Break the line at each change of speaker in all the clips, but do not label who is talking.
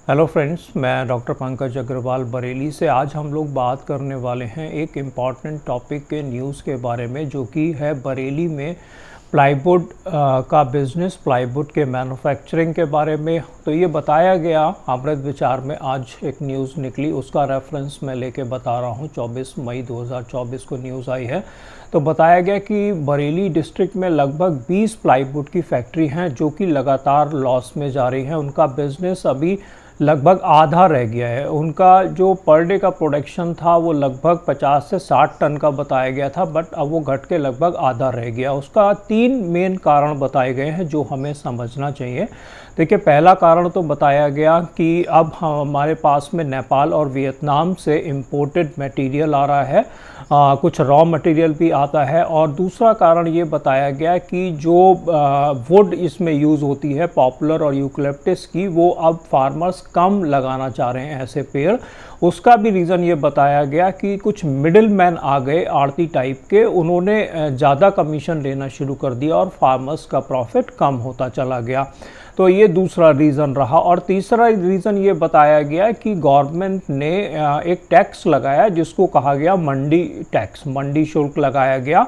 Hello friends, मैं doctor Pankaj Agarwal Bareilly से। आज हम लोग बात करने वाले हैं एक इम्पॉर्टेंट टॉपिक के न्यूज़ के बारे में, जो कि है बरेली में प्लाईवुड का बिज़नेस, प्लाईवुड के मैन्युफैक्चरिंग के बारे में। तो ये बताया गया अमृत विचार में, आज एक न्यूज़ निकली, उसका रेफरेंस मैं लेके बता रहा हूँ। 24 मई 2024 को न्यूज़ आई है। तो बताया गया कि बरेली डिस्ट्रिक्ट में लगभग 20 प्लाईवुड की फैक्ट्री हैं जो कि लगातार लॉस में जा रही हैं। उनका बिज़नेस अभी लगभग आधा रह गया है। उनका जो पर डे का प्रोडक्शन था वो लगभग 50 से 60 टन का बताया गया था, बट अब वो घट के लगभग आधा रह गया। उसका 3 मेन कारण बताए गए हैं जो हमें समझना चाहिए। देखिए, पहला कारण तो बताया गया कि अब हमारे पास में नेपाल और वियतनाम से इम्पोर्टेड मटेरियल आ रहा है, कुछ रॉ मटेरियल भी आता है। और दूसरा कारण ये बताया गया कि जो वुड इसमें यूज़ होती है, पॉपुलर और यूकलिप्टस की, वो अब फार्मर्स कम लगाना चाह रहे हैं ऐसे पेड़। उसका भी रीज़न ये बताया गया कि कुछ मिडिल मैन आ गए आड़ती टाइप के, उन्होंने ज़्यादा कमीशन लेना शुरू कर दिया और फार्मर्स का प्रॉफिट कम होता चला गया। तो ये दूसरा रीज़न रहा। और तीसरा रीज़न ये बताया गया कि गवर्नमेंट ने एक टैक्स लगाया जिसको कहा गया मंडी टैक्स, मंडी शुल्क लगाया गया।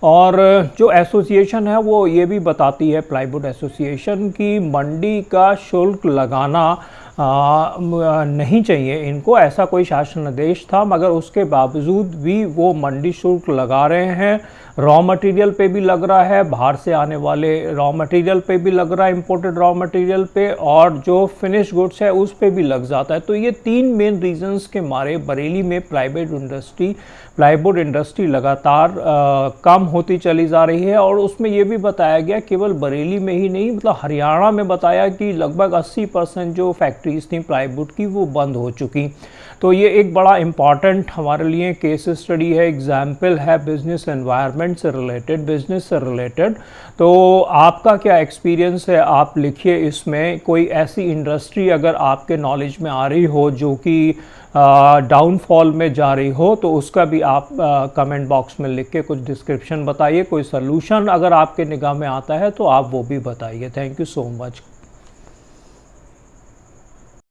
और जो एसोसिएशन है वो ये भी बताती है, प्लाईवुड एसोसिएशन, की मंडी का शुल्क लगाना नहीं चाहिए इनको, ऐसा कोई शासन आदेश था, मगर उसके बावजूद भी वो मंडी शुल्क लगा रहे हैं। रॉ मटेरियल पे भी लग रहा है, बाहर से आने वाले रॉ मटेरियल पे भी लग रहा है, इंपोर्टेड रॉ मटेरियल पे, और जो फिनिश गुड्स है उस पे भी लग जाता है। तो ये 3 मेन रीजंस के मारे बरेली में प्लाईवुड इंडस्ट्री लगातार कम होती चली जा रही है। और उसमें ये भी बताया गया, केवल बरेली में ही नहीं, मतलब हरियाणा में बताया कि लगभग 80% जो फैक्ट्रीज थी प्लाईवुड की वो बंद हो चुकी। तो ये एक बड़ा इम्पॉर्टेंट हमारे लिए केस स्टडी है, एग्जाम्पल है बिजनेस एनवायरनमेंट से रिलेटेड, बिजनेस से रिलेटेड। तो आपका क्या एक्सपीरियंस है, आप लिखिए इसमें। कोई ऐसी इंडस्ट्री अगर आपके नॉलेज में आ रही हो जो कि डाउनफॉल में जा रही हो, तो उसका भी आप कमेंट बॉक्स में लिख के कुछ डिस्क्रिप्शन बताइए। कोई सलूशन अगर आपके निगाह में आता है तो आप वो भी बताइए। Thank you so much.